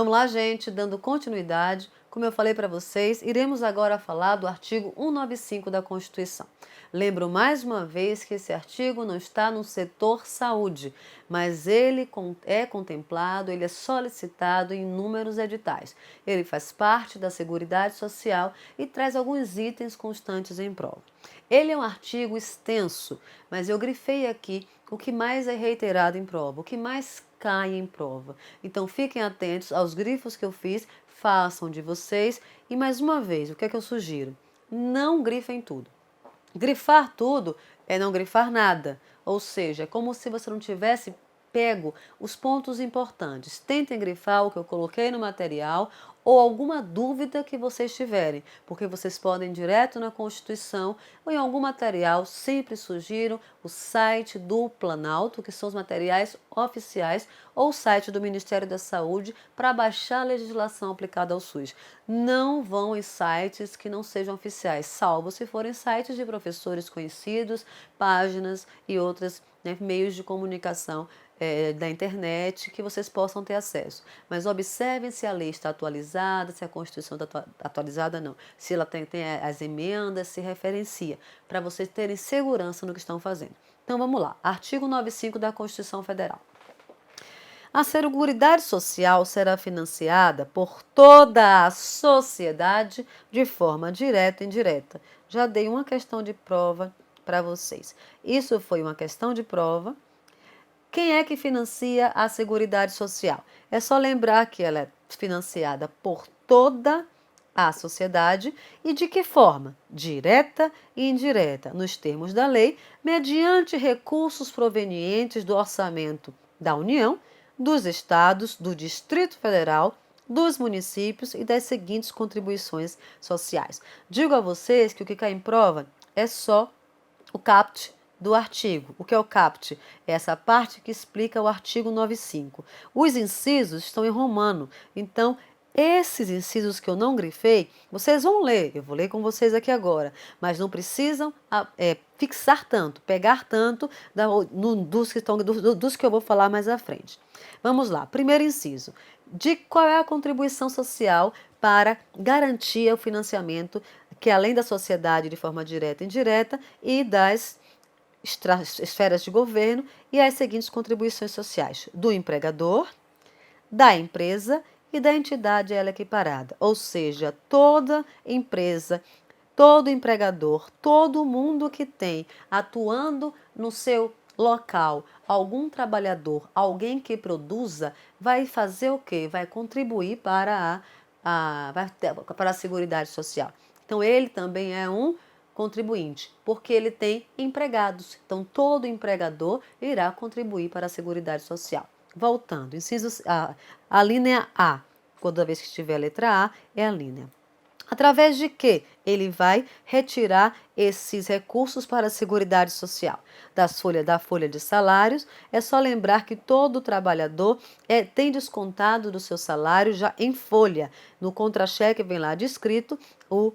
Vamos lá, gente, dando continuidade. Como eu falei para vocês, iremos agora falar do artigo 195 da Constituição. Lembro mais uma vez que esse artigo não está no setor saúde, mas ele é contemplado, ele é solicitado em inúmeros editais. Ele faz parte da Seguridade Social e traz alguns itens constantes em prova. Ele é um artigo extenso, mas eu grifei aqui o que mais é reiterado em prova, o que mais cai em prova. Então fiquem atentos aos grifos que eu fiz, façam de vocês. E mais uma vez, o que é que eu sugiro? Não grifem tudo. Grifar tudo é não grifar nada, ou seja, é como se você não tivesse pego os pontos importantes. Tentem grifar o que eu coloquei no material ou alguma dúvida que vocês tiverem, porque vocês podem ir direto na Constituição ou em algum material. Sempre sugiro o site do Planalto, que são os materiais oficiais, ou o site do Ministério da Saúde para baixar a legislação aplicada ao SUS. Não vão em sites que não sejam oficiais, salvo se forem sites de professores conhecidos, páginas e outros meios de comunicação da internet que vocês possam ter acesso. Mas observem se a lei está atualizada, se a Constituição está atualizada, não. Se ela tem as emendas, se referencia, para vocês terem segurança no que estão fazendo. Então vamos lá. Artigo 95 da Constituição Federal. A Seguridade Social será financiada por toda a sociedade de forma direta e indireta. Já dei uma questão de prova para vocês. Isso foi uma questão de prova. Quem é que financia a Seguridade Social? É só lembrar que ela é financiada por toda a sociedade e de que forma? Direta e indireta, nos termos da lei, mediante recursos provenientes do orçamento da União, dos estados, do Distrito Federal, dos municípios e das seguintes contribuições sociais. Digo a vocês que o que cai em prova é só o caput do artigo. O que é o caput? É essa parte que explica o artigo 95. Os incisos estão em romano, então esses incisos que eu não grifei, vocês vão ler, eu vou ler com vocês aqui agora, mas não precisam fixar tanto, pegar tanto dos que eu vou falar mais à frente. Vamos lá, primeiro inciso. De qual é a contribuição social para garantir o financiamento que além da sociedade de forma direta e indireta e das esferas de governo e as seguintes contribuições sociais: do empregador, da empresa e da entidade a ela equiparada. Ou seja, toda empresa, todo empregador, todo mundo que tem atuando no seu local algum trabalhador, alguém que produza, vai fazer o quê? Vai contribuir para a Seguridade Social. Então, ele também é um contribuinte, porque ele tem empregados. Então, todo empregador irá contribuir para a Seguridade Social. Voltando, a linha A, toda vez que tiver a letra A, é a linha. Através de que ele vai retirar esses recursos para a Seguridade Social? Da folha de salários. É só lembrar que todo trabalhador tem descontado do seu salário já em folha. No contra-cheque vem lá descrito o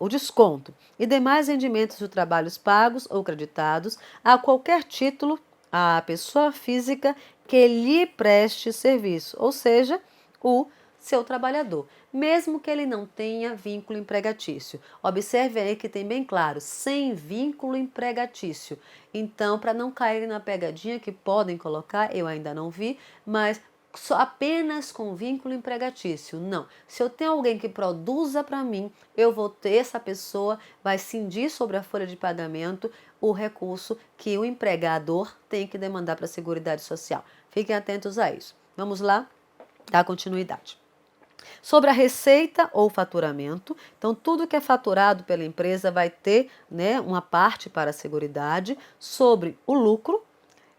desconto. E demais rendimentos de trabalhos pagos ou creditados a qualquer título à pessoa física que lhe preste serviço, ou seja, o seu trabalhador, mesmo que ele não tenha vínculo empregatício. Observe aí que tem bem claro, sem vínculo empregatício. Então, para não cair na pegadinha que podem colocar, eu ainda não vi, mas só apenas com vínculo empregatício. Não. Se eu tenho alguém que produza para mim, eu vou ter, essa pessoa vai cindir sobre a folha de pagamento o recurso que o empregador tem que demandar para a Seguridade Social. Fiquem atentos a isso. Vamos lá? Dar continuidade. Sobre a receita ou faturamento, então tudo que é faturado pela empresa vai ter uma parte para a Seguridade. Sobre o lucro,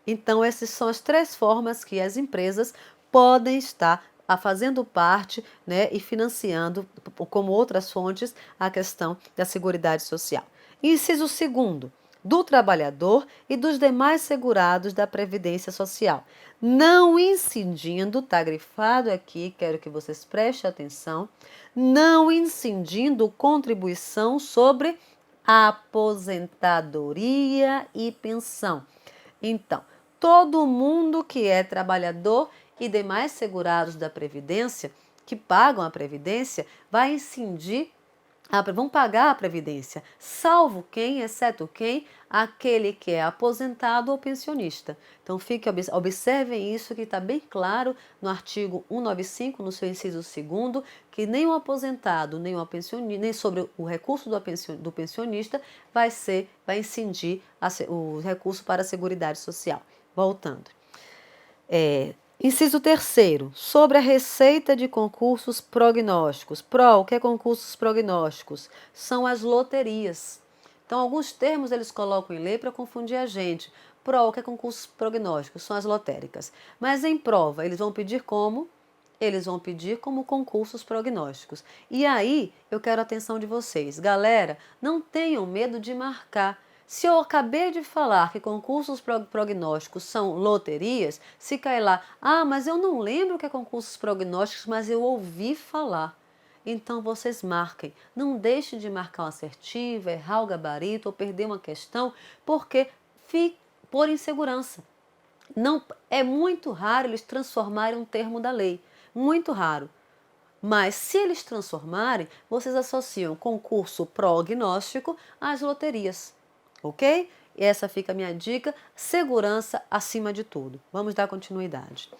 então essas são as três formas que as empresas podem estar fazendo parte e financiando, como outras fontes, a questão da Seguridade Social. Inciso segundo, do trabalhador e dos demais segurados da Previdência Social. Não incidindo, está grifado aqui, quero que vocês prestem atenção, não incidindo contribuição sobre aposentadoria e pensão. Então, todo mundo que é trabalhador e demais segurados da Previdência, que pagam a Previdência, vai incidir vão pagar a Previdência, salvo quem, exceto quem, aquele que é aposentado ou pensionista. Então, observem isso que está bem claro no artigo 195, no seu inciso 2º, que nem o aposentado, nem o pensionista, nem sobre o recurso do pensionista vai incidir o recurso para a Seguridade Social. Voltando. Inciso 3º, sobre a receita de concursos prognósticos. O que é concursos prognósticos? São as loterias. Então, alguns termos eles colocam em lei para confundir a gente. O que é concursos prognósticos? São as lotéricas. Mas em prova, eles vão pedir como? Eles vão pedir como concursos prognósticos. E aí, eu quero a atenção de vocês. Galera, não tenham medo de marcar. Se eu acabei de falar que concursos prognósticos são loterias, se cair lá, mas eu não lembro o que é concursos prognósticos, mas eu ouvi falar. Então vocês marquem. Não deixem de marcar uma assertiva, errar o gabarito ou perder uma questão, porque por insegurança. Não, é muito raro eles transformarem um termo da lei. Muito raro. Mas se eles transformarem, vocês associam concurso prognóstico às loterias. Ok? E essa fica a minha dica, segurança acima de tudo. Vamos dar continuidade.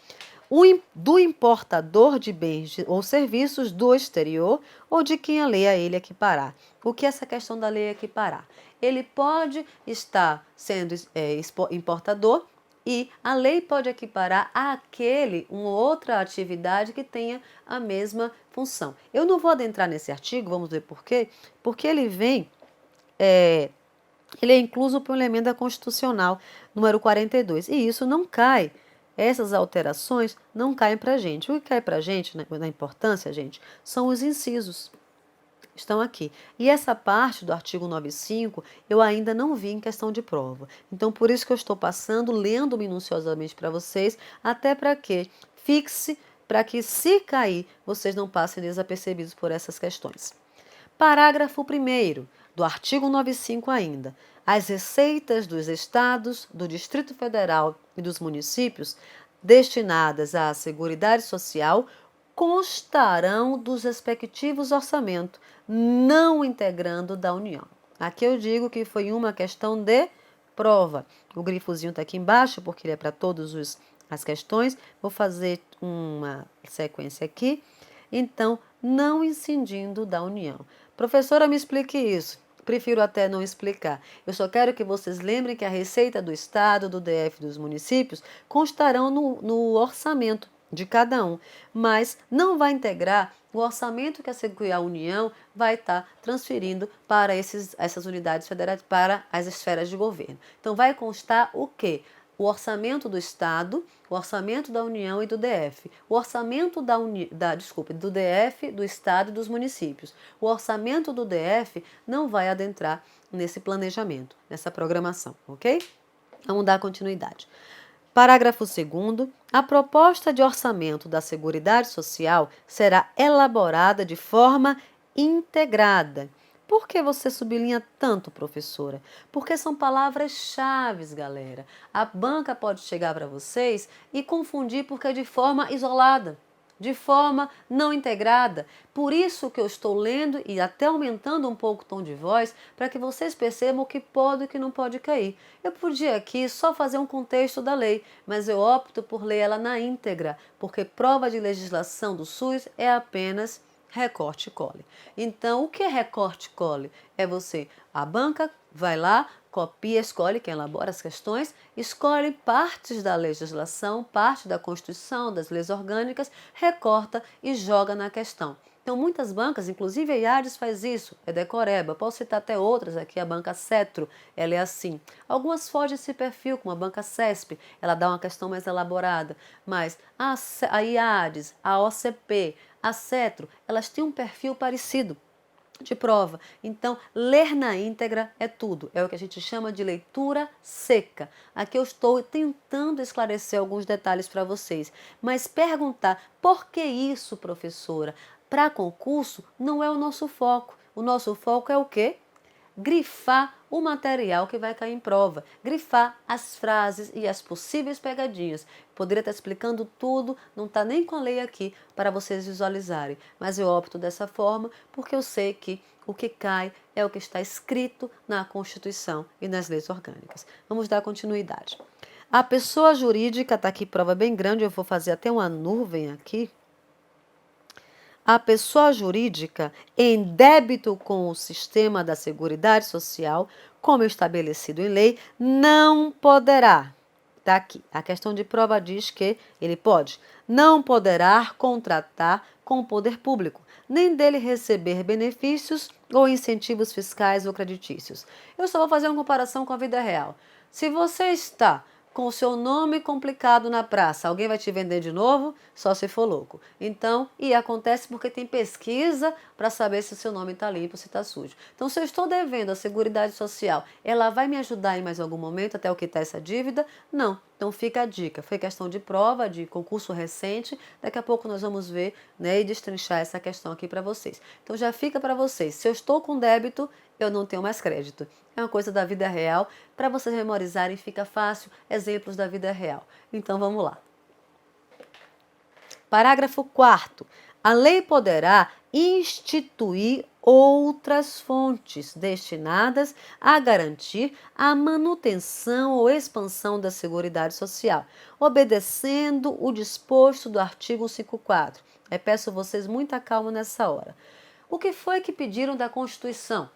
Do importador de bens ou serviços do exterior ou de quem a lei a ele equiparar. O que é essa questão da lei equiparar? Ele pode estar sendo importador e a lei pode equiparar uma outra atividade que tenha a mesma função. Eu não vou adentrar nesse artigo, vamos ver por quê? Porque ele é incluso por uma emenda constitucional, número 42. E isso não cai. Essas alterações não caem para a gente. O que cai para a gente, na importância, gente, são os incisos. Estão aqui. E essa parte do artigo 95 eu ainda não vi em questão de prova. Então, por isso que eu estou passando, lendo minuciosamente para vocês, até para que fixe, para que se cair, vocês não passem desapercebidos por essas questões. Parágrafo 1º do artigo 95 ainda. As receitas dos estados, do Distrito Federal e dos municípios destinadas à Seguridade Social constarão dos respectivos orçamentos, não integrando da União. Aqui eu digo que foi uma questão de prova. O grifozinho está aqui embaixo, porque ele é para todas as questões. Vou fazer uma sequência aqui. Então, não incidindo da União. Professora, me explique isso. Prefiro até não explicar. Eu só quero que vocês lembrem que a receita do Estado, do DF e dos municípios constarão no orçamento de cada um, mas não vai integrar o orçamento que a União vai estar transferindo para essas unidades federais, para as esferas de governo. Então, vai constar o quê? O orçamento do Estado, o orçamento da União e do DF, o orçamento do DF, do Estado e dos municípios. O orçamento do DF não vai adentrar nesse planejamento, nessa programação, ok? Vamos dar continuidade. Parágrafo 2º. A proposta de orçamento da Seguridade Social será elaborada de forma integrada. Por que você sublinha tanto, professora? Porque são palavras-chave, galera. A banca pode chegar para vocês e confundir porque é de forma isolada, de forma não integrada. Por isso que eu estou lendo e até aumentando um pouco o tom de voz para que vocês percebam o que pode e o que não pode cair. Eu podia aqui só fazer um contexto da lei, mas eu opto por ler ela na íntegra, porque prova de legislação do SUS é apenas recorte e cole. Então, o que é recorte e cole? A banca vai lá, copia, escolhe quem elabora as questões, escolhe partes da legislação, parte da Constituição, das leis orgânicas, recorta e joga na questão. Então, muitas bancas, inclusive a IADES faz isso, é decoreba. Posso citar até outras aqui, a banca Cetro, ela é assim. Algumas fogem esse perfil, como a banca CESP, ela dá uma questão mais elaborada. Mas a IADES, a OCP, a Cetro, elas têm um perfil parecido de prova. Então, ler na íntegra é tudo. É o que a gente chama de leitura seca. Aqui eu estou tentando esclarecer alguns detalhes para vocês. Mas perguntar, por que isso, professora? Para concurso, não é o nosso foco. O nosso foco é o quê? grifar o material que vai cair em prova, grifar as frases e as possíveis pegadinhas. Poderia estar explicando tudo, não está nem com a lei aqui para vocês visualizarem, mas eu opto dessa forma porque eu sei que o que cai é o que está escrito na Constituição e nas leis orgânicas. Vamos dar continuidade. A pessoa jurídica, está aqui prova bem grande, eu vou fazer até uma nuvem aqui. A pessoa jurídica em débito com o sistema da Seguridade Social, como estabelecido em lei, não poderá. Está aqui. A questão de prova diz que ele pode. Não poderá contratar com o poder público, nem dele receber benefícios ou incentivos fiscais ou creditícios. Eu só vou fazer uma comparação com a vida real. Se você está com o seu nome complicado na praça, alguém vai te vender de novo? Só se for louco. Então, e acontece porque tem pesquisa para saber se o seu nome está limpo ou se está sujo. Então, se eu estou devendo a Seguridade Social, ela vai me ajudar em mais algum momento até eu quitar essa dívida? Não. Então fica a dica. Foi questão de prova, de concurso recente. Daqui a pouco nós vamos ver, né, e destrinchar essa questão aqui para vocês. Então já fica para vocês. Se eu estou com débito, eu não tenho mais crédito. É uma coisa da vida real. Para vocês memorizarem, fica fácil. Exemplos da vida real. Então vamos lá. Parágrafo 4º. A lei poderá instituir outras fontes destinadas a garantir a manutenção ou expansão da Seguridade Social, obedecendo o disposto do artigo 154. Eu peço vocês muita calma nessa hora. O que foi que pediram da Constituição?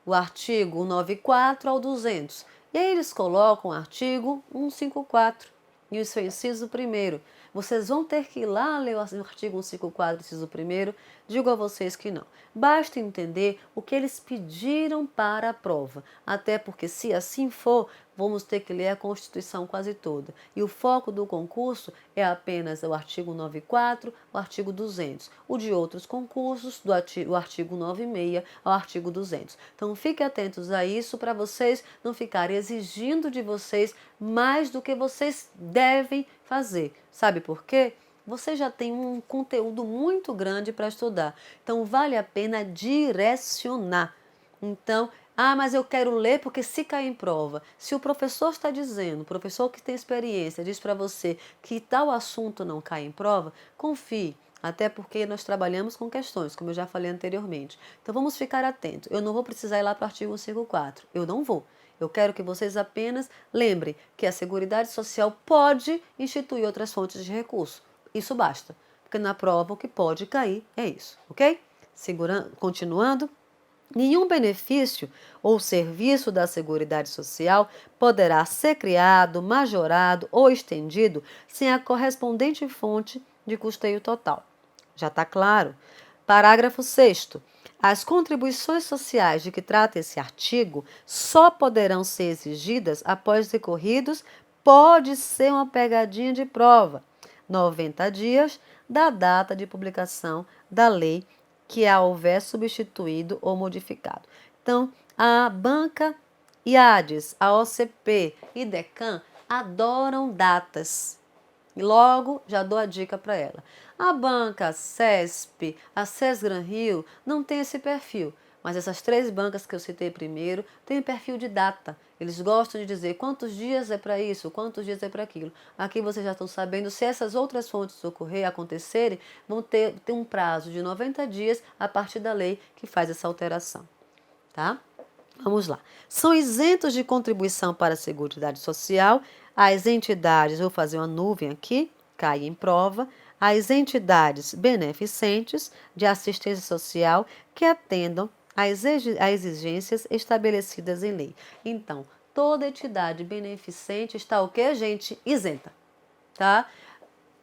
O artigo 194 ao 200. E aí eles colocam o artigo 154 e o seu inciso 1º. Vocês vão ter que ir lá ler o artigo 154, inciso 1º. Digo a vocês que não. Basta entender o que eles pediram para a prova. Até porque, se assim for, vamos ter que ler a Constituição quase toda. E o foco do concurso é apenas o artigo 94, o artigo 200. O de outros concursos, o artigo 96 ao artigo 200. Então, fiquem atentos a isso para vocês não ficarem exigindo de vocês mais do que vocês devem fazer. Sabe por quê? Você já tem um conteúdo muito grande para estudar. Então, vale a pena direcionar. Então, mas eu quero ler porque se cair em prova. Se o professor está dizendo, o professor que tem experiência, diz para você que tal assunto não cai em prova, confie. Até porque nós trabalhamos com questões, como eu já falei anteriormente. Então, vamos ficar atentos. Eu não vou precisar ir lá para o artigo 154. Eu não vou. Eu quero que vocês apenas lembrem que a Seguridade Social pode instituir outras fontes de recurso. Isso basta, porque na prova o que pode cair é isso, ok? Continuando, nenhum benefício ou serviço da Seguridade Social poderá ser criado, majorado ou estendido sem a correspondente fonte de custeio total. Já está claro? Parágrafo 6º. As contribuições sociais de que trata esse artigo só poderão ser exigidas após decorridos, pode ser uma pegadinha de prova, 90 dias da data de publicação da lei que a houver substituído ou modificado. Então, a banca IADES, a OCP e DECAM adoram datas. E logo já dou a dica para ela. A banca, a CESP, a Sesgran Rio não tem esse perfil, mas essas três bancas que eu citei primeiro têm perfil de data. Eles gostam de dizer quantos dias é para isso, quantos dias é para aquilo. Aqui vocês já estão sabendo, se essas outras fontes acontecerem, vão ter um prazo de 90 dias a partir da lei que faz essa alteração. Tá? Vamos lá. São isentos de contribuição para a Seguridade Social as entidades, vou fazer uma nuvem aqui, cai em prova, as entidades beneficentes de assistência social que atendam às exigências estabelecidas em lei. Então, toda entidade beneficente está o que, gente? Isenta, tá?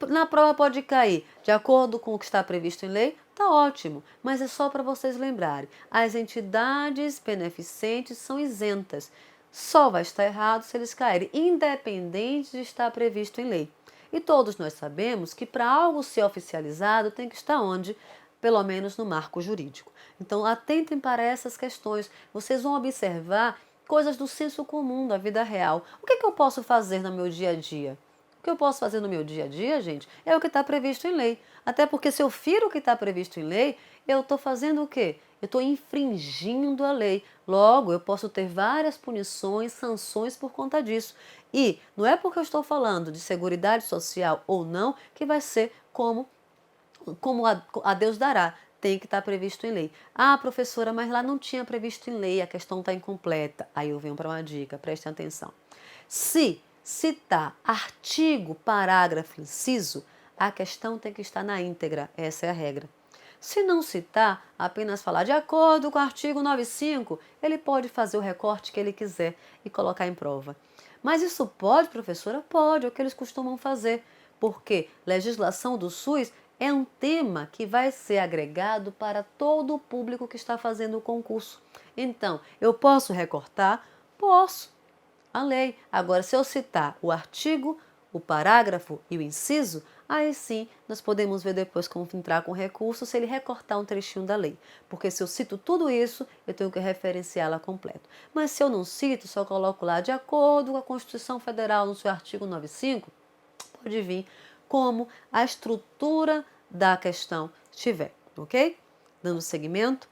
Na prova pode cair, de acordo com o que está previsto em lei, tá ótimo, mas é só para vocês lembrarem. As entidades beneficentes são isentas. Só vai estar errado se eles caírem, independente de estar previsto em lei. E todos nós sabemos que para algo ser oficializado tem que estar onde? Pelo menos no marco jurídico. Então, atentem para essas questões. Vocês vão observar coisas do senso comum da vida real. O que eu posso fazer no meu dia a dia? O que eu posso fazer no meu dia a dia, gente, é o que está previsto em lei. Até porque se eu firo o que está previsto em lei, eu estou fazendo o quê? eu estou infringindo a lei. Logo, eu posso ter várias punições, sanções por conta disso. E não é porque eu estou falando de seguridade social ou não que vai ser como a Deus dará. Tem que estar previsto em lei. Ah, professora, mas lá não tinha previsto em lei, a questão está incompleta. Aí eu venho para uma dica, prestem atenção. Se citar artigo, parágrafo, inciso, a questão tem que estar na íntegra. Essa é a regra. Se não citar, apenas falar de acordo com o artigo 95, ele pode fazer o recorte que ele quiser e colocar em prova. Mas isso pode, professora? Pode, é o que eles costumam fazer, porque legislação do SUS é um tema que vai ser agregado para todo o público que está fazendo o concurso. Então, eu posso recortar? Posso. A lei. Agora, se eu citar o artigo, o parágrafo e o inciso, aí sim nós podemos ver depois como entrar com recurso se ele recortar um trechinho da lei. Porque se eu cito tudo isso, eu tenho que referenciá-la completo. Mas se eu não cito, só coloco lá de acordo com a Constituição Federal no seu artigo 95, pode vir como a estrutura da questão estiver, ok? Dando seguimento.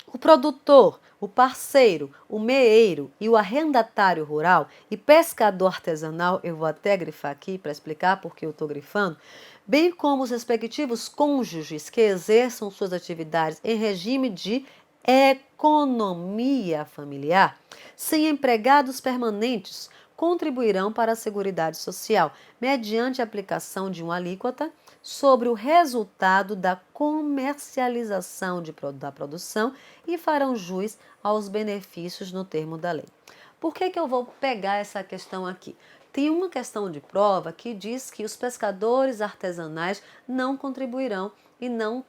O produtor, o parceiro, o meeiro e o arrendatário rural e pescador artesanal, eu vou até grifar aqui para explicar porque eu estou grifando, bem como os respectivos cônjuges que exerçam suas atividades em regime de economia familiar, sem empregados permanentes, contribuirão para a Seguridade Social, mediante a aplicação de uma alíquota sobre o resultado da comercialização da produção e farão jus aos benefícios no termo da lei. Por que eu vou pegar essa questão aqui? Tem uma questão de prova que diz que os pescadores artesanais não contribuirão e não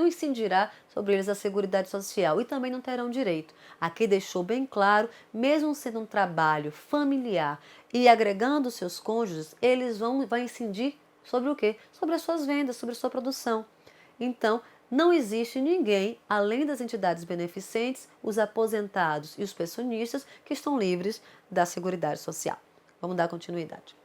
incidirá sobre eles a Seguridade Social e também não terão direito. Aqui deixou bem claro, mesmo sendo um trabalho familiar e agregando seus cônjuges, eles vão incidir sobre o quê? Sobre as suas vendas, sobre a sua produção. Então, não existe ninguém, além das entidades beneficentes, os aposentados e os pensionistas, que estão livres da Seguridade Social. Vamos dar continuidade.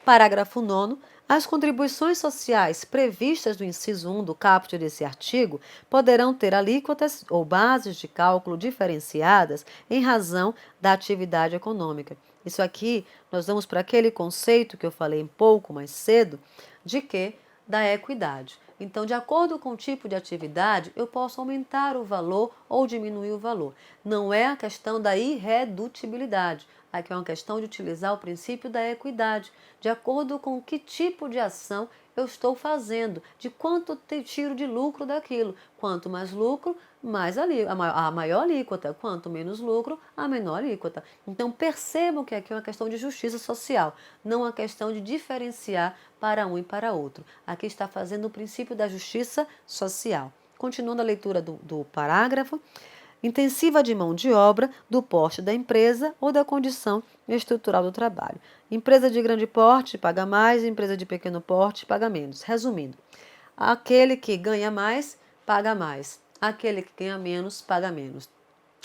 Parágrafo 9º. As contribuições sociais previstas no inciso 1 do caput desse artigo poderão ter alíquotas ou bases de cálculo diferenciadas em razão da atividade econômica. Isso aqui, nós vamos para aquele conceito que eu falei um pouco mais cedo, de que? Da equidade. Então, de acordo com o tipo de atividade, eu posso aumentar o valor ou diminuir o valor. Não é a questão da irredutibilidade. Aqui é uma questão de utilizar o princípio da equidade, de acordo com que tipo de ação eu estou fazendo, de quanto tiro de lucro daquilo. Quanto mais lucro, mais a maior alíquota. Quanto menos lucro, a menor alíquota. Então percebam que aqui é uma questão de justiça social, não uma questão de diferenciar para um e para outro. Aqui está fazendo o princípio da justiça social. Continuando a leitura do parágrafo. Intensiva de mão de obra, do porte da empresa ou da condição estrutural do trabalho. Empresa de grande porte paga mais, empresa de pequeno porte paga menos. Resumindo, aquele que ganha mais, paga mais. Aquele que ganha menos, paga menos.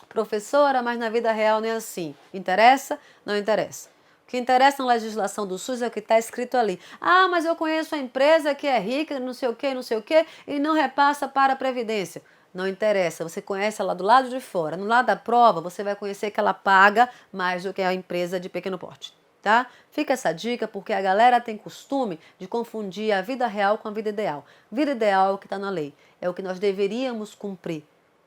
Professora, mas na vida real não é assim. Interessa? Não interessa. O que interessa na legislação do SUS é o que está escrito ali. Ah, mas eu conheço a empresa que é rica, não sei o que, e não repassa para a Previdência. Não interessa, você conhece ela do lado de fora. No lado da prova, você vai conhecer que ela paga mais do que a empresa de pequeno porte, tá? Fica essa dica porque a galera tem costume de confundir a vida real com a vida ideal. Vida ideal é o que está na lei, é o que nós deveríamos cumprir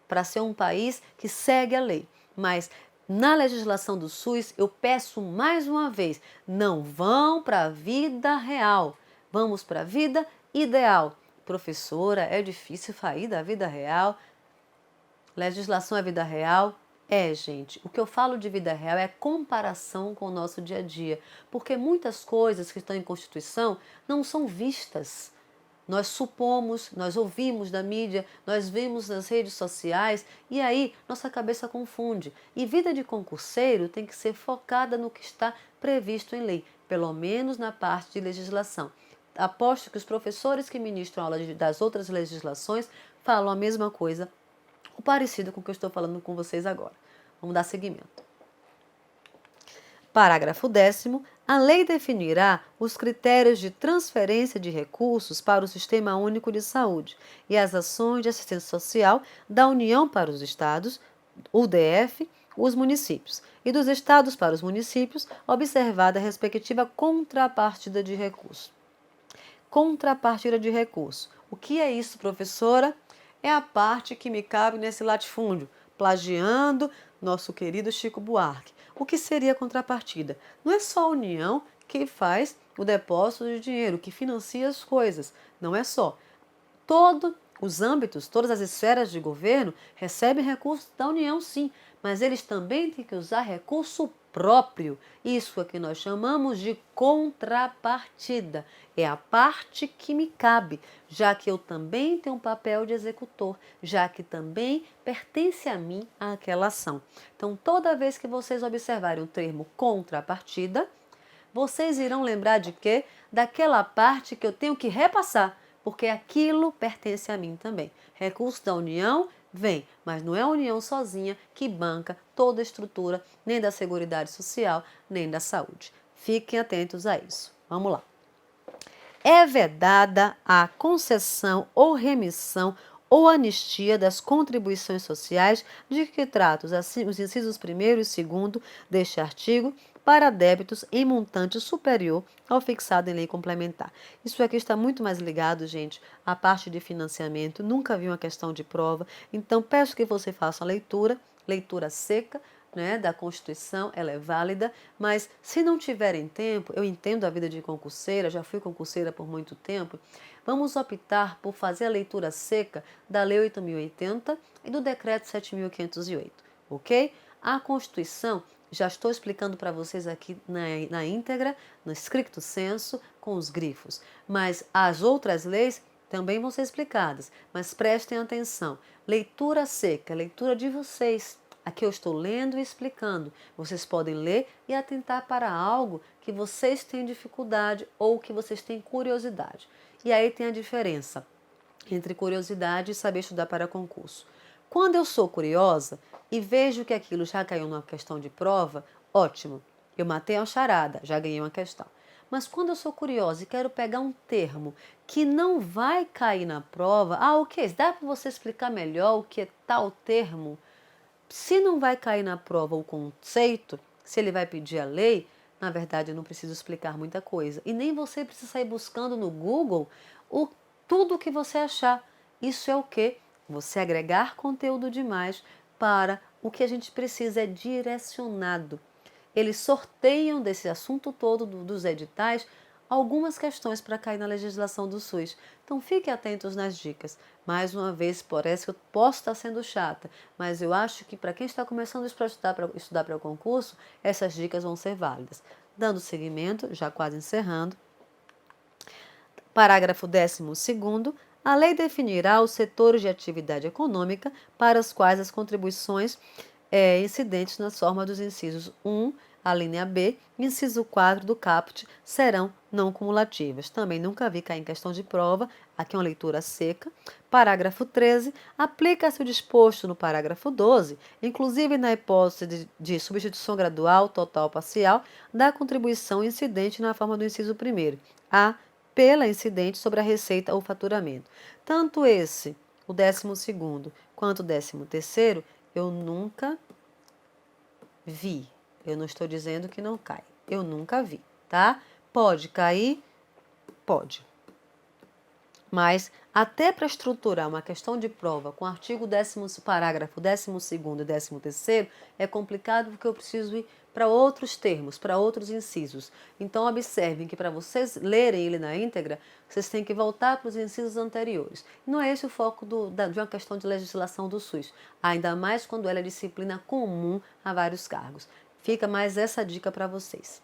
para ser um país que segue a lei. Mas na legislação do SUS, eu peço mais uma vez, não vão para a vida real, vamos para a vida ideal. Professora, é difícil sair da vida real? Legislação é vida real? É, gente. O que eu falo de vida real é comparação com o nosso dia a dia. Porque muitas coisas que estão em Constituição não são vistas. Nós supomos, nós ouvimos da mídia, nós vemos nas redes sociais e aí nossa cabeça confunde. E vida de concurseiro tem que ser focada no que está previsto em lei, pelo menos na parte de legislação. Aposto que os professores que ministram aula das outras legislações falam a mesma coisa, ou parecido com o que eu estou falando com vocês agora. Vamos dar seguimento. Parágrafo 10º. A lei definirá os critérios de transferência de recursos para o Sistema Único de Saúde e as ações de assistência social da União para os estados, o DF, os municípios, e dos estados para os municípios, observada a respectiva contrapartida de recurso. Contrapartida de recurso. O que é isso, professora? É a parte que me cabe nesse latifúndio, plagiando nosso querido Chico Buarque. O que seria a contrapartida? Não é só a União que faz o depósito de dinheiro, que financia as coisas. Não é só. Todos os âmbitos, todas as esferas de governo recebem recursos da União, sim, mas eles também têm que usar recurso próprio. Isso é que nós chamamos de contrapartida. É a parte que me cabe, já que eu também tenho um papel de executor, já que também pertence a mim aquela ação. Então, toda vez que vocês observarem o termo contrapartida, vocês irão lembrar de quê? Daquela parte que eu tenho que repassar, porque aquilo pertence a mim também. Recurso da União vem, mas não é a União sozinha que banca toda a estrutura, nem da Seguridade Social, nem da saúde. Fiquem atentos a isso. Vamos lá. É vedada a concessão ou remissão ou anistia das contribuições sociais de que tratam os incisos 1º e 2º deste artigo para débitos em montante superior ao fixado em lei complementar. Isso aqui está muito mais ligado, gente, à parte de financiamento. Nunca vi uma questão de prova, então peço que você faça a leitura seca, né, da Constituição, ela é válida, mas se não tiverem tempo, eu entendo a vida de concurseira, já fui concurseira por muito tempo, vamos optar por fazer a leitura seca da Lei 8.080 e do Decreto 7.508, ok? A Constituição, já estou explicando para vocês aqui na íntegra, no stricto sensu, com os grifos, mas as outras leis também vão ser explicadas, mas prestem atenção. Leitura seca, leitura de vocês. Aqui eu estou lendo e explicando. Vocês podem ler e atentar para algo que vocês têm dificuldade ou que vocês têm curiosidade. E aí tem a diferença entre curiosidade e saber estudar para concurso. Quando eu sou curiosa e vejo que aquilo já caiu numa questão de prova, ótimo, eu matei a charada, já ganhei uma questão. Mas quando eu sou curiosa e quero pegar um termo que não vai cair na prova, o que? Dá para você explicar melhor o que é tal termo? Se não vai cair na prova o conceito, se ele vai pedir a lei, na verdade eu não preciso explicar muita coisa. E nem você precisa sair buscando no Google tudo o que você achar. Isso é o quê? Você agregar conteúdo demais para o que a gente precisa é direcionado. Eles sorteiam desse assunto todo dos editais algumas questões para cair na legislação do SUS. Então fiquem atentos nas dicas. Mais uma vez, parece que eu posso estar sendo chata, mas eu acho que para quem está começando a estudar para o concurso, essas dicas vão ser válidas. Dando seguimento, já quase encerrando. Parágrafo 12º. A lei definirá os setores de atividade econômica para os quais as contribuições incidentes nas formas dos incisos 1, a linha B, e inciso 4 do caput serão não cumulativas. Também nunca vi cair em questão de prova, aqui é uma leitura seca. Parágrafo 13. Aplica-se o disposto no parágrafo 12, inclusive na hipótese de substituição gradual, total ou parcial, da contribuição incidente na forma do inciso 1º, a pela incidente sobre a receita ou faturamento. Tanto esse, o 12º, quanto o 13º, eu nunca vi. Eu não estou dizendo que não cai. Eu nunca vi, tá? Pode cair? Pode. Mas até para estruturar uma questão de prova com artigo parágrafo 12º e 13º é complicado porque eu preciso ir para outros termos, para outros incisos. Então observem que para vocês lerem ele na íntegra, vocês têm que voltar para os incisos anteriores. Não é esse o foco de uma questão de legislação do SUS, ainda mais quando ela é disciplina comum a vários cargos. Fica mais essa dica para vocês,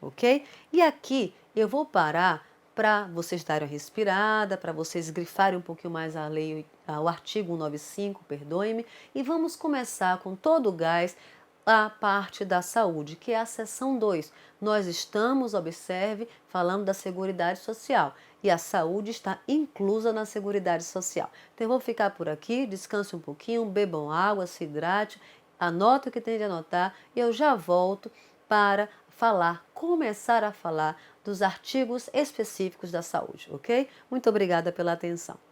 ok? E aqui eu vou parar para vocês darem uma respirada, para vocês grifarem um pouquinho mais a lei, o artigo 195, perdoe-me, e vamos começar com todo o gás a parte da saúde, que é a seção 2. Nós estamos, observe, falando da Seguridade Social, e a saúde está inclusa na Seguridade Social. Então eu vou ficar por aqui, descanse um pouquinho, bebam água, se hidrate, anote o que tem de anotar, e eu já volto para começar a falar dos artigos específicos da saúde, ok? Muito obrigada pela atenção.